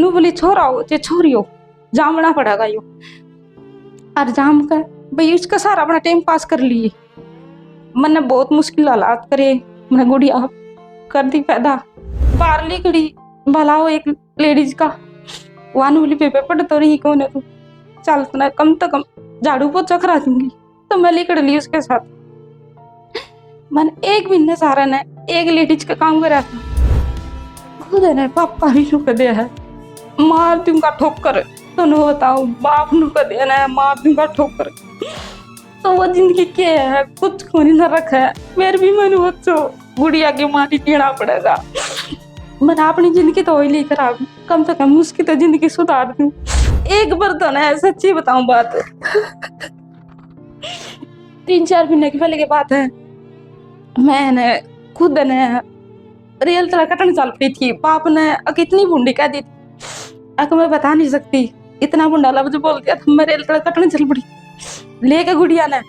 नु बोली छोरा हो चे छोरी हो जामना पड़ेगा यो। और जाम कर भाई उसका सारा अपना टाइम पास कर लिए। मैंने बहुत मुश्किल हालात करे, मैंने गुड़िया कर दी पैदा। बारली कड़ी भला हो एक लेडीज का वान बोली पेपर पढ़ तो रही कौन है तू, चल ना कम तो कम झाड़ू पोछा करा दूंगी। तो मैं लेकर ली उसके साथ। मैंने एक महीने सारा ने एक लेडीज का काम करा था। खुद है ना पापा भी नुक दिया है, मार दूंगा ठोकर। तो नो बताओ बाप नुक दिया ना मार दूंगा ठोकर। तो वो जिंदगी क्या है, कुछ खोनी ना रखा है। मेरे भी मन बच्चों गुड़िया के मारी जीना पड़ेगा। मैंने अपनी जिंदगी तो वही लेकर आ, कम से कम उसकी तो जिंदगी सुधार दूं। एक बार तो ना सच्ची बताऊं बात 3-4 महीने की पहले की बात है। मैंने खुद ने रियल तरह कटन चल पी थी। पाप ने कितनी बुंडी कह दी थी, मैं बता नहीं सकती। इतना बुंडा लफ्ज बोल दिया था। मैं रियल तरह कटन चल पड़ी लेके गुड़िया ने।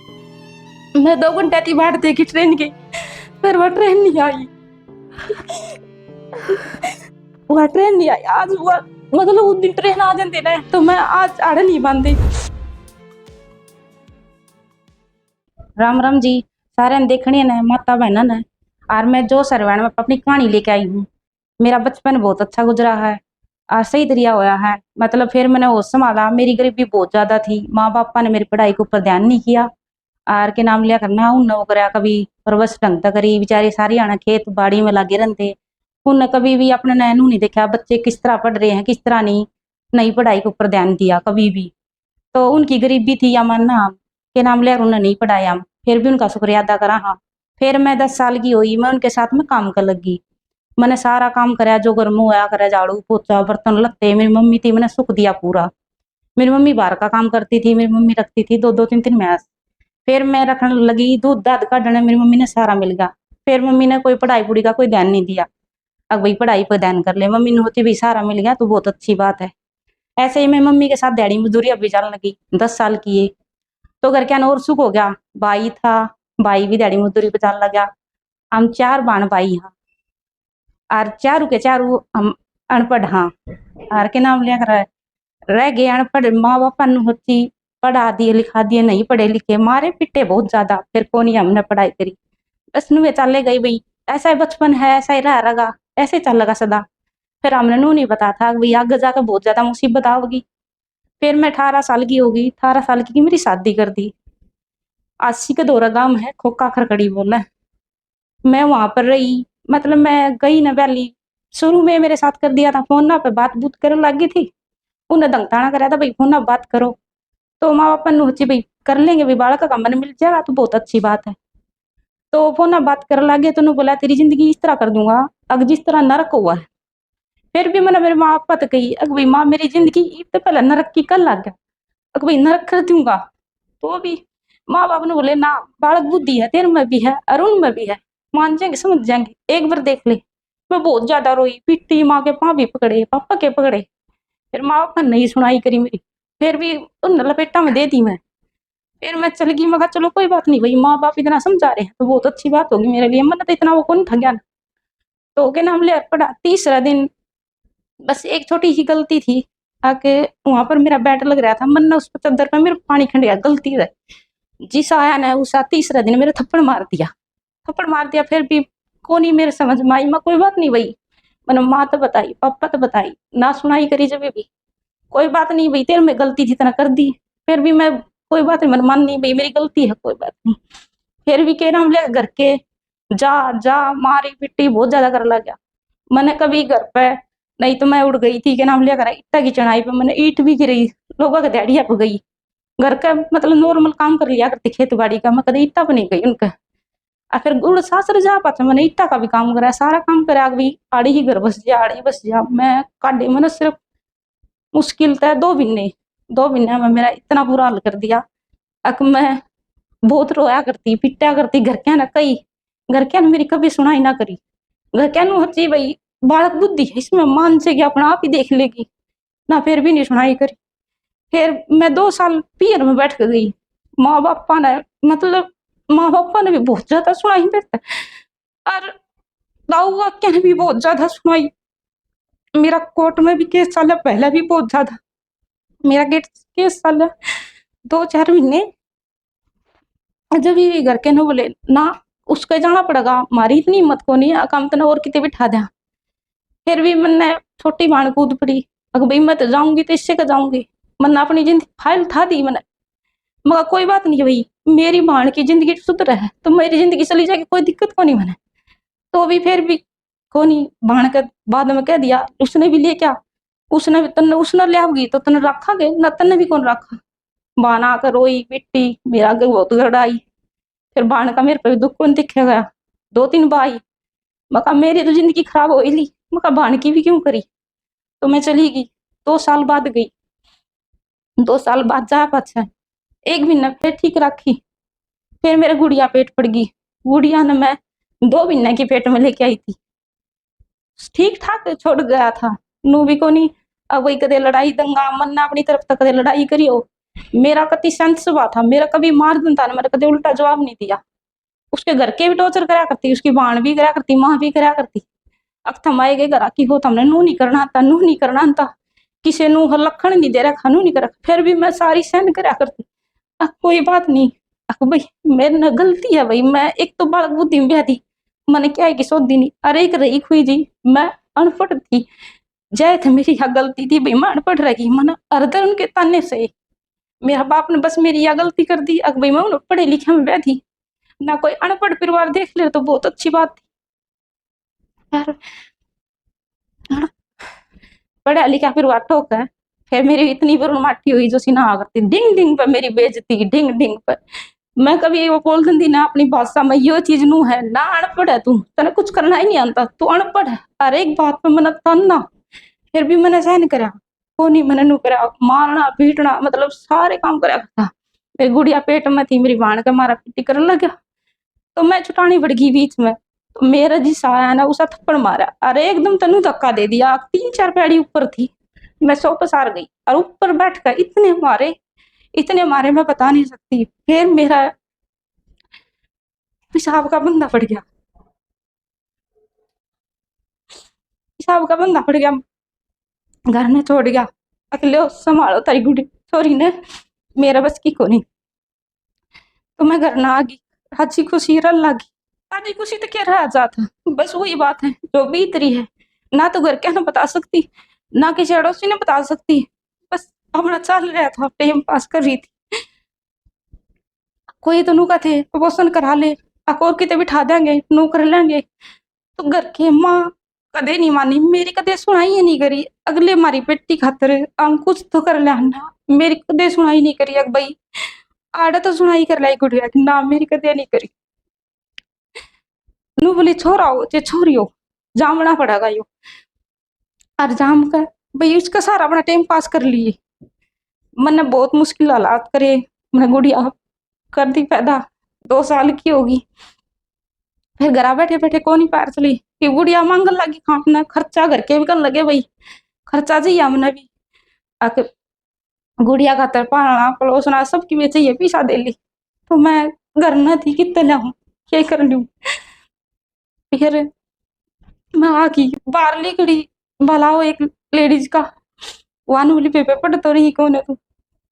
मैं 2 घंटे की बाट देखी ट्रेन की, फिर वह ट्रेन नहीं आई। वह ट्रेन नहीं आई। आज वह मतलब उस दिन ट्रेन आ जाती ना तो मैं आज आड़े नहीं बांधी। राम राम जी सारे देखने ने माता बहना ने। और मैं जो सरवण में अपनी कहानी लेके आई हूँ। मेरा बचपन बहुत अच्छा गुजरा है और सही तरीका होया है। मतलब फिर मैंने होश संभाला। मेरी गरीबी बहुत ज्यादा थी, माँ बापा ने मेरी पढ़ाई के ऊपर ध्यान नहीं किया। और के नाम लिया करना उन वो कराया कभी परवश ढंग तक करी। बेचारे सारी आना खेत बाड़ी में लगे रहते, उनने कभी भी अपने नैनू नहीं देखा बच्चे किस तरह पढ़ रहे हैं किस तरह नहीं पढ़ाई के ऊपर ध्यान दिया कभी भी। तो उनकी गरीबी थी या मानना के नाम लिया उन्हें नहीं पढ़ाया, फिर भी उनका शुक्रिया अदा करा। हाँ फिर मैं 10 साल की हुई, मैं उनके साथ में काम कर लगी। मैंने सारा काम कराया जो घर में होया करे, झाड़ू पोछा बर्तन लगते। मेरी मम्मी थी, मैंने सुख दिया पूरा। मेरी मम्मी बाहर का काम करती थी, मेरी मम्मी रखती थी 2-2 3-3 भैंस। फिर मैं रखने लगी, दूध दाद काटने मेरी मम्मी ने सारा मिल गया। फिर मम्मी ने कोई पढ़ाई पुढ़ी का कोई ध्यान नहीं दिया। अब भाई पढ़ाई पर ध्यान कर ले, मम्मी ने होती भाई सारा मिल गया तो बहुत अच्छी बात है। ऐसे ही मैं मम्मी के साथ दिहाड़ी मजदूरी अभी चलने लगी 10 साल की है। तो घर क्या और सुख हो गया। भाई था, भाई भी दिहाड़ी मजदूरी पे चलने लगा। हम 4 बहन भाई हाँ, और चारू के चारू हम अनपढ़ हाँ। और के नाम लिया कर रह गए अनपढ़। माँ बापा ने होती पढ़ा दिए लिखा दिए, नहीं पढ़े लिखे मारे पिटे बहुत ज्यादा। फिर कौन ही हमने पढ़ाई करी, बस नुए चले गई भाई। ऐसा ही बचपन है, ऐसा ही रह रहा, ऐसे चल लगा सदा। फिर हमने नू नहीं पता था भाई आगे जाकर बहुत ज्यादा मुसीबत आओगी। फिर मैं 18 साल की हो गई। 18 साल की मेरी शादी कर दी। 80 का दौरा गांव है, खोखा खरकड़ी बोला। मैं वहां पर रही, मतलब मैं गई ना पहली। शुरू में मेरे साथ कर दिया था फोन ना पे बात बूत करने लगी थी। उन्हें दंगताना कराया था भाई फोन ना बात करो। तो माँ बापा ने सोची भाई कर लेंगे भाई, बालक का काम मिल जाएगा तो बहुत अच्छी बात है। तो फोन ना बात करने लगे तो उन्होंने बोला तेरी जिंदगी इस तरह कर दूंगा अगर जिस तरह नरक हुआ है। फिर भी मैंने मेरे माँ बापा तो कही अगर भाई माँ मेरी जिंदगी तो पहले नरक की कर लग गया, अगर भाई नरक कर दूंगा। तो भी माँ बाप ने बोले ना बालक बुद्धि है तेरे में भी है और उनमें भी है, मान जाएंगे समझ जाएंगे एक बार देख ले। मैं बहुत ज्यादा रोई पिटी, माँ के पाँव भी पकड़े पापा के पकड़े। फिर माँ बाप ने नहीं सुनाई करी मेरी, फिर भी उन लपेटा में दे दी मैं। फिर मैं चल गई, मैं कहा चलो कोई बात नहीं भाई माँ बाप इतना समझा रहे हैं तो बहुत अच्छी बात होगी मेरे लिए। मैंने तो इतना वो कौन था ज्ञान। तो के नाम ले पड़ा। तीसरा दिन बस एक छोटी सी गलती थी, आके वहां पर मेरा बैट लग रहा था, मन ने उस चद्दर पे मेरे पानी खंड गया गलती से। जिस आया ना उस तीसरा दिन मेरे थप्पड़ मार दिया। थप्पड़ मार दिया फिर भी को नहीं मेरे समझ में आई। मैं कोई बात नहीं भाई, मैंने माँ तो बताई पापा तो बताई ना सुनाई करी जब भी कोई बात नहीं भाई तेरे में गलती थी इतना कर दी। फिर भी मैं कोई बात नहीं, मैंने मान नहीं भाई मेरी गलती है कोई बात नहीं। फिर भी कह रहा हम ले घर के जा जा मारी पिट्टी बहुत ज्यादा कर लग गया। मैंने कभी घर पे नहीं तो मैं उड़ गई थी, के नाम लिया करा ईटा की चढ़ाई पे मैंने ईट भी गिरी, लोगों के दिहाड़िया पे गई। घर का मतलब नॉर्मल काम कर लिया करती खेती बाड़ी का, मैं कभी ईटा पे नहीं गई उनका। और फिर गुड़ सासर जा पाता मैंने ईटा का भी काम करा, सारा काम करा भी आड़ी ही घर बस जा आड़ी बस जा। मैं काटे मैंने सिर्फ मुश्किल था 2 महीने में मेरा इतना बुरा हाल कर दिया। अक मैं बहुत रोया करती पिटा करती। घर क्या ना कई घर क्या मेरी कभी सुनाई ना करी। घर क्या हची भाई बालक बुद्धि है इसमें मान से कि अपना आप ही देख लेगी ना, फिर भी नहीं सुनाई करी। फिर मैं 2 साल पियर में बैठ गई। माँ बापा ने मतलब माँ बापा ने भी बहुत ज्यादा सुनाई देता और दाऊ वाक्या ने भी बहुत ज्यादा सुनाई। मेरा कोर्ट में भी केस चल, पहले भी बहुत ज्यादा मेरा केस चल 2-4 महीने। जब भी घर के न बोले ना उसको जाना पड़ेगा, हमारी इतनी हिम्मत को नहीं काम तो और कितने बिठा दिया। फिर भी मैंने छोटी बाण कूद पड़ी, अगर भाई मैं तो जाऊंगी तो इससे का जाऊंगी। मैंने अपनी जिंदगी फाइल था दी मैंने, मगर कोई बात नहीं भाई, मेरी बाण की जिंदगी सुधर है तो मेरी जिंदगी चली जाएगी, कोई दिक्कत को नहीं मैंने। तो भी फिर भी को नहीं बाण के बाद में कह दिया उसने भी ले क्या, उसने भी तन्ने उसने ले आओगी तो तन्ने रखागे ना, तन्ने भी कौन रखा। बाण आकर रोई पिट्टी, मेरा आगे बहुत गड़ाई। फिर बाण का मेरे पे दुख कौन दिखे गया, 2-3 बाई। मका मेरी तो जिंदगी खराब हो ली, मका बाण की भी क्यों करी। तो मैं चली गई, 2 साल बाद गई। 2 साल बाद जा पाछा 1 महीना फिर ठीक रखी। फिर मेरे गुड़िया पेट पड़ गई, गुड़िया ने मैं 2 महीने की पेट में लेके आई थी, ठीक ठाक छोड़ गया था। नू भी को नहीं, अब वही कदे लड़ाई दंगा मन्ना अपनी तरफ तक कदे लड़ाई करियो। मेरा कति शांत स्वभाव था, मेरा कभी मार देता ना, मेरा कदे उल्टा जवाब नहीं दिया। उसके घर के भी टॉर्चर करा करती, उसकी बाण भी करा करती, माँ भी करा करती। अख थमाए गए घर की हो, हमने नू नहीं करना था, नू नहीं करना था, किसी नू लखन नहीं दे रखा, नू नहीं करा। फिर भी मैं सारी सहन करा करती। कोई बात नहीं, भाई मेरे न गलती है भाई, मैं एक तो बालक बुद्धि में ब्याह थी, मैंने क्या है कि सोधी नहीं। अरे एक रही हुई जी, मैं अनपढ़ थी, जय थे मेरी यह गलती थी भाई, मैं अनपढ़ रही। मैंने अर्धर उनके ताने से मेरा बाप ने बस मेरी यह गलती कर दी। अग भाई मैं पढ़े लिखे में ब्याह थी ना, कोई अनपढ़ परिवार देख ले तो बहुत अच्छी बात थी यार। पढ़ा लिखा परिवार ठोक है। फिर मेरी इतनी बरुण माठी हुई जो सीना करती, डिंग डिंग पर मेरी बेइज्जती, डिंग डिंग पर। मैं कभी वो बोल दी ना अपनी भाषा में, यो चीज नू है ना, अनपढ़ है तू, तेने कुछ करना ही नहीं आता, तू अनपढ़ है। हर एक बात पे मैंने ताना, फिर भी मैंने सहन करा, को नहीं मैंने नू करा, मारना पीटना मतलब सारे काम करा था। मेरी गुड़िया पेट में थी, मेरी भाण का मारा पीटी करने लगा, तो मैं छुटानी पड़ गई बीच में। तो मेरा जिस आया ना उसा थप्पड़ मारा, अरे एकदम तनु धक्का दे दिया, 3-4 पैड़ी ऊपर थी, मैं 100 पसार गई और ऊपर बैठ कर इतने मारे मैं बता नहीं सकती। फिर मेरा पेशाब का बंदा पड़ गया, पेशाब का बंदा पड़ गया, घर में छोड़ गया, अकेले संभालो तारी गुड़ी छोरी ने, मेरा बस की को नहीं। तो मैं घर ना आ गई, हंसी खुशी रल लगी। हंसी खुशी तो क्या रहा जाता, बस वही बात है जो बीतरी है, ना तो घर के ना बता सकती, ना किसी अड़ोसी ने बता सकती। बस अपना चल रहा था, टाइम पास कर रही थी। कोई तो नू थे प्रमोशन करा ले, और कितने बिठा देंगे, नू कर लेंगे। तो घर के माँ कदे नहीं मानी, मेरी कदे सुनाई ही नहीं करी। अगले मारी बेटी खातर कुछ तो कर लेना, मेरी कदे सुनाई नहीं करी। अग भाई आड़ा तो सुनाई कर लाई गुड़िया की, ना मेरी कदे नहीं करी। नू बोली छोरा हो चे छोरी हो, जामना पड़ेगा यो। और जाम कर भाई उसका सारा अपना टाइम पास कर लिए। मैंने बहुत मुश्किल हालात करे, मैंने गुड़िया कर दी पैदा, 2 साल की होगी। फिर घर बैठे बैठे कौन ही पार चली कि गुड़िया मांगन लगी खाना, खर्चा घर के भी करने लगे भाई, खर्चा चाहिए हमने भी। आके गुड़िया खातर पालना पलोसना सबकी भी चाहिए, पैसा दे ली। तो मैं घर न थी, कितने लाऊं, क्या कर लूं। फिर मैं आकी बाहर लिखड़ी भलाओ एक लेडीज का वानूली पे पढ़ तो रही कौन है तू,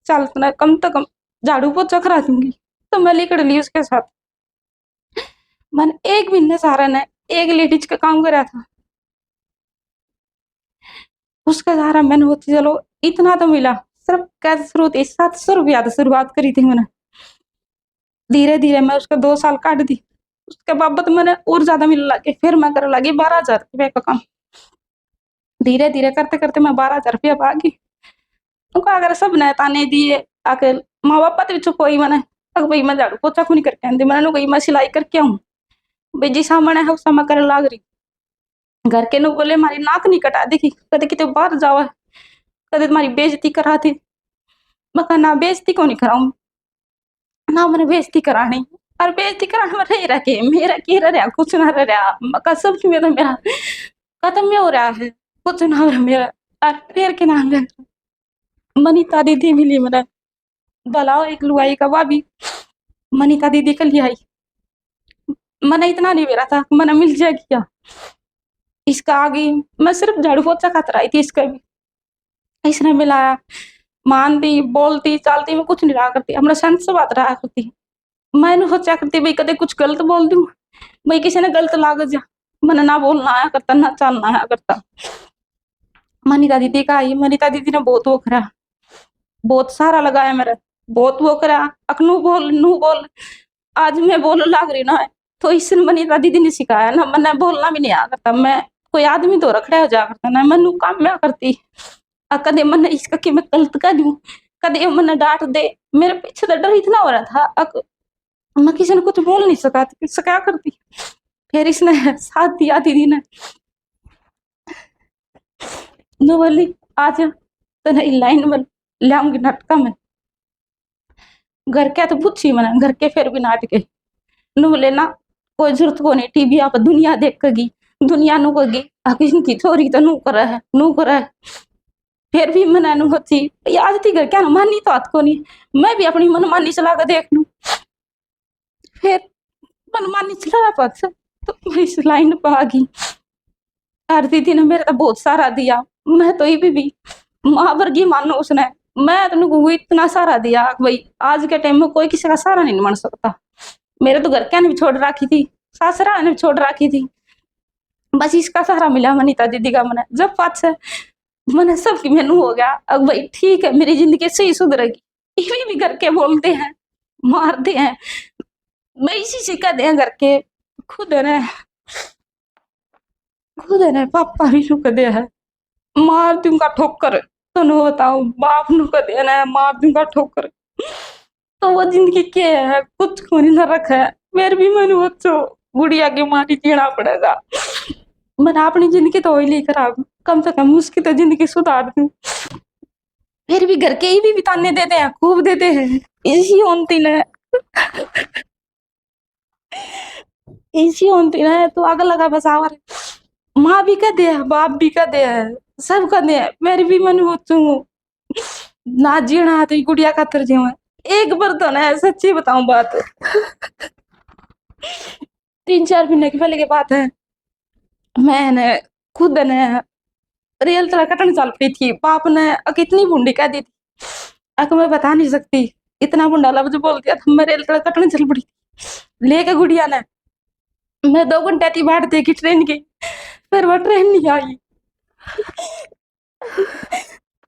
चल ना कम तो कम झाड़ू पोछा करा दूंगी। तो मैं लिखड़ ली उसके साथ। मैंने 1 महीने सहारा ने एक लेडीज का काम करा था, उसका सहारा मैंने होती चलो इतना तो मिला। सिर्फ कैसे शुरू थी, 700 रुपया तो शुरुआत करी थी मैंने। धीरे धीरे मैं उसका 2 साल काट दी, उसके बाबत मैंने और ज्यादा मिलने लगे। फिर मैं करने लगी 12,000 रुपये का काम। धीरे धीरे करते करते मैं 12,000 रुपया पा गई। उनको अगर सब ने ताने दिए आके माँ बापा तो चुप हुई। मैंने भाई मैं झाड़ू पोछा को नहीं करके आती, मैंने कही मैं सिलाई करके आऊँ भाई, जी सामने है उस करे लाग रही। घर के नु बोले मारी नाक नहीं कटा देखी, कदे कितने बाहर जाओ, कदे तुम्हारी बेइज्जती करा थी। मैं ना बेइज्जती को नहीं कराऊं, ना मैंने बेइज्जती करानी, और बेइज्जती कराने में रह रखे मेरा की रहा कुछ ना रहा। मका सब में तो मेरा खत्म हो रहा है, कुछ ना रहा मेरा। और फिर के नाम मनीता दीदी मिली मैंने, भलाओ एक लुगाई का भाभी मनीता दीदी कल आई। मैंने इतना नहीं मेरा था मैंने मिल जाएगी क्या, इसका आ गई। मैं सिर्फ झाड़ू पोछा खातर आई थी, इसका भी इसने मिलाया। मानती बोलती चालती मैं कुछ नहीं रहा करती, अपना संत से बात रहा करती। मैंने सोचा करती भाई कदे कुछ गलत बोल दूं, भाई किसी ने गलत लाग जा, मैंने ना बोलना आया करता ना चलना आया करता। मनीता दीदी का आई, मनीता दीदी ने बहुत वो करा, बहुत सारा लगाया मेरा, बहुत वो करा। अकनू बोल नू बोल, आज मैं बोल लाग रही ना, तो इसने मनीता दीदी ने सिखाया ना, मैंने बोलना भी नहीं आ करता। मैं कोई आदमी तो रखड़ा हो जा करता ना, मैं काम में करती। कदे मन इसका कि मैं गलत कर दूं, कदे मन डांट दे, मेरे पीछे तो डर इतना हो रहा था। मैं किसी ने कुछ बोल नहीं सका करती। फिर इसने साथ दिया दीदी ने, नो बोली आज तो नहीं लाइन में लाऊंगी नाटका में। घर के तो पूछी मैंने, घर के फिर भी नाट के नु बोले ना कोई जरूरत को नहीं, टीवी आप दुनिया देखेगी, दुनिया नु कहेगी इनकी छोरी तो नू कर है। फिर भी मैंने नु होती आज थी घर क्या मानी तो हाथ को नहीं, मैं भी अपनी मनमानी चला कर देख लूं। फिर मनमानी चला पास तो मैं इस लाइन पर आ गई। और दीदी ने मेरे तो बहुत सारा दिया, मैं तो ये भी माँ वर्गी मानो उसने। मैं तो इतना सारा दिया भाई, आज के टाइम में कोई किसी का सारा नहीं मान सकता। मेरे तो घर क्या ने भी छोड़ रखी थी, सासरा ने भी छोड़ रखी थी, बस इसका सहारा मिला मनीता दीदी का। मैंने जब पास से मैंने सबकी मेनू हो गया, अब भाई ठीक है मेरी जिंदगी सही सुधरेगी। ये भी घर के बोलते हैं, मारते हैं, मैं इसी से कह दे घर के खुद ने पापा भी नु कह दिया है मार दूंगा ठोकर, तो नो बताओ बाप नु कह दिया ना मार दूंगा ठोकर। तो वो जिंदगी क्या है, कुछ को नहीं रखा है। मेरे भी मन बच्चों गुड़िया की मारी जीना पड़ेगा। मैंने अपनी जिंदगी तो वही खराब, कम से कम उसकी तो जिंदगी सुधार दूं। फिर भी घर के ही भी बिताने देते हैं, खूब देते हैं। इसी होती ने तो आग लगा बस आवर। माँ भी कह दे, बाप भी कह दे, सब कह दे। मेरी भी मन होचू ना जीना तो गुड़िया खातर जीव। एक बार तो ना सच्ची बताऊं बात, 3-4 महीने की पहले की बात है। मैंने खुद ने रेल तला कटन चल पी थी, बाप ने कितनी बूंदी कह दी थी, मैं बता नहीं सकती। इतना बुंडा लफ्ज बोल दिया था, मैं रेल तला कटन चल पड़ी लेके गुड़िया ने। मैं 2 घंटे की बाट देखी ट्रेन की, फिर वो ट्रेन नहीं आई।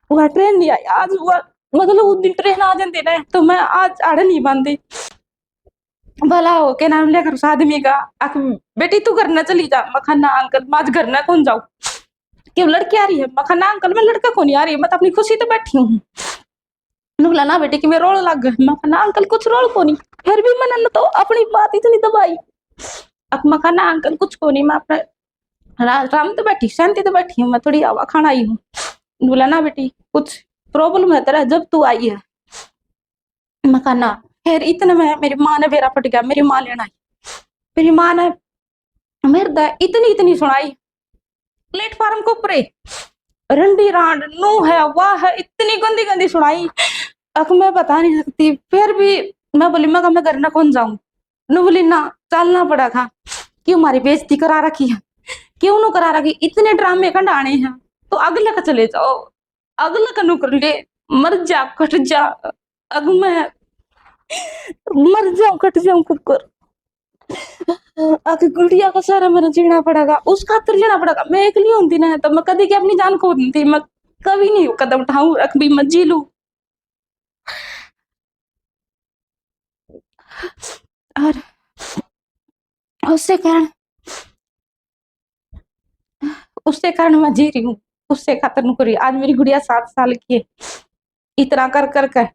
वह ट्रेन नहीं आई आज। वो मतलब उस दिन ट्रेन आ जाती ना तो मैं आज आड़ नहीं बांधी। भला हो के नाम लेकर उस आदमी का बेटी तू घर न चली जा। मखाना अंकल मैं आज घर न कौन जाऊं, क्यों लड़की आ रही है। मखाना अंकल मैं लड़का कौन आ रही है, मैं तो अपनी खुशी तो बैठी हूँ। बोला ना बेटी कि मैं रोल लग गए। मखाना अंकल कुछ रोल को नहीं, फिर भी मैंने तो अपनी बात इतनी दबाई। अब मखाना अंकल कुछ को नहीं, मैं अपने राम तो बैठी शांति तो बैठी हूँ, मैं थोड़ी हवा खाना आई हूँ। बोला ना बेटी कुछ प्रॉब्लम है तेरा, जब तू आई है। मखाना फिर इतने में मेरी माँ ने बेरा फट गया, मेरी माँ लेना आई। मेरी माँ ने मेरे इतनी सुनाई प्लेटफार्म को ऊपर रंडी रांड नू है वाह है, इतनी गंदी गंदी सुनाई। अब मैं बता नहीं सकती। फिर भी मैं बोली मैं घर ना कौन जाऊं। नू बोली ना चलना पड़ा था, क्यों हमारी बेइज्जती करा रखी है, क्यों नु करा रखी, इतने ड्रामे कंडाने हैं तो अगले का चले जाओ, अगले का नु कर ले, मर जा कट जा। अब मैं मर जाऊं कट जाऊं कुकर। आगे गुड़िया का सारा मेरा जीना पड़ेगा, उस खातर जीना पड़ेगा। मैं अकेली होती ना तो मैं कभी की अपनी जान खो देती, मैं कभी नहीं कदम उठाऊं, अभी मैं जी लू। और उससे कारण मैं जी रही हूँ, उससे खातर नु करी। आज मेरी गुड़िया 7 साल की है, इतना कर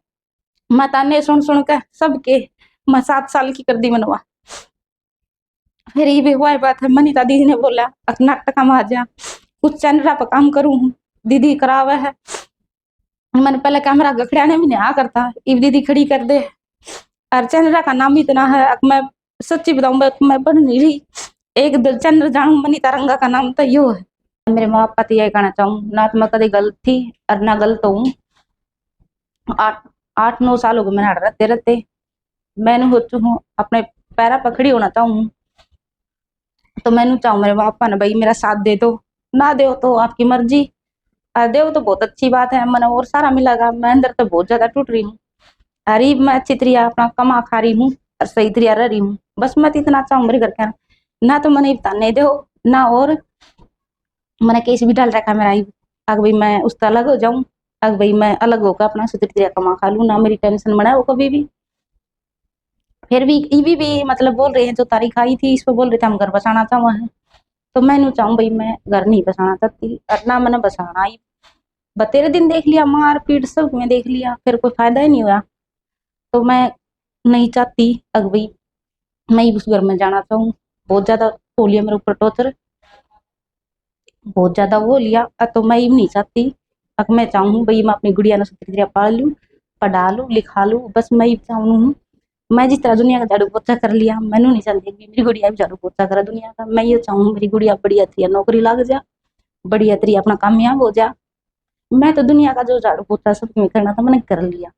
मैं ताने सुन के सबके मैं 7 साल की कर दी मनवा। फिर ये भी हुआ बात है, मनीता दीदी ने बोला नाटक में आ जा, कुछ चैनल पर काम करूँ। दीदी करावे है, मैंने पहले कैमरा गखड़ियाने भी नहीं आ करता, इब दीदी खड़ी कर दे। और चैनल का नाम इतना है, मैं सच्ची बताऊं मैं पढ़ नहीं रही, एक चैनल जानू मनीता रंगा का नाम तो यो है। मेरे माँ बाप यही कहना चाहूँ ना तो मैं कभी गलत थी और ना गलत हूँ। 8-9 साल हो गए मैंने रहते मैंने हो चुकी हूँ, अपने पैरा पकड़ी होना चाहूँ। तो मैंने चाहूँ मेरे पापा ने भाई मेरा साथ दे दो, ना दो तो आपकी मर्जी, दो तो बहुत अच्छी बात है, मैंने और सारा मिलेगा। मैं अंदर तो बहुत ज्यादा टूट रही हूँ, अरे मैं अच्छी तरिया अपना कमा खा रही हूँ और सही तरिया रह रही हूँ, बस मैं तो इतना चाहूँ मेरे घर का ना तो मैंने बताने दो ना, और मैंने केस भी डाल रखा है मेरा, अगर भाई मैं उससे अलग हो जाऊं, अगर भाई मैं अलग होकर अपना सही तरिया कमा खा लूँ, ना मेरी टेंशन बनाए वो कभी भी। फिर भी भी मतलब बोल रहे हैं, जो तारीख आई थी इस पर बोल रहे थे हम घर बसाना चाहवा है, तो मैं नहीं चाहूँ भाई, मैं घर नहीं बसाना चाहती और ना मैंने बसाना ही। बतेरे दिन देख लिया मार पीट सब में देख लिया, फिर कोई फायदा ही नहीं हुआ, तो मैं नहीं चाहती अगर भाई मैं उस घर में जाना चाहूँ। बहुत ज्यादा हो लिया मेरे ऊपर टॉर्चर, बहुत ज्यादा वो लिया, तो मैं ये नहीं चाहती। अगर मैं चाहूँ भाई मैं अपनी गुड़िया ने सही तरह पाल लूँ, पढ़ा लूँ लिखा लूँ, बस मैं ये चाहूँ। मैं जिस तरह दुनिया का झाड़ू पोछा कर लिया, मैनू नहीं चाहती कि मेरी गुड़िया भी झाड़ू पोछा करे दुनिया का। मैं ये चाहूँ मेरी गुड़िया बढ़िया तरिया नौकरी लग जा, बढ़िया तरिया अपना कामयाब हो जा। मैं तो दुनिया का जो झाड़ू पोछा सब में करना था मैंने कर लिया।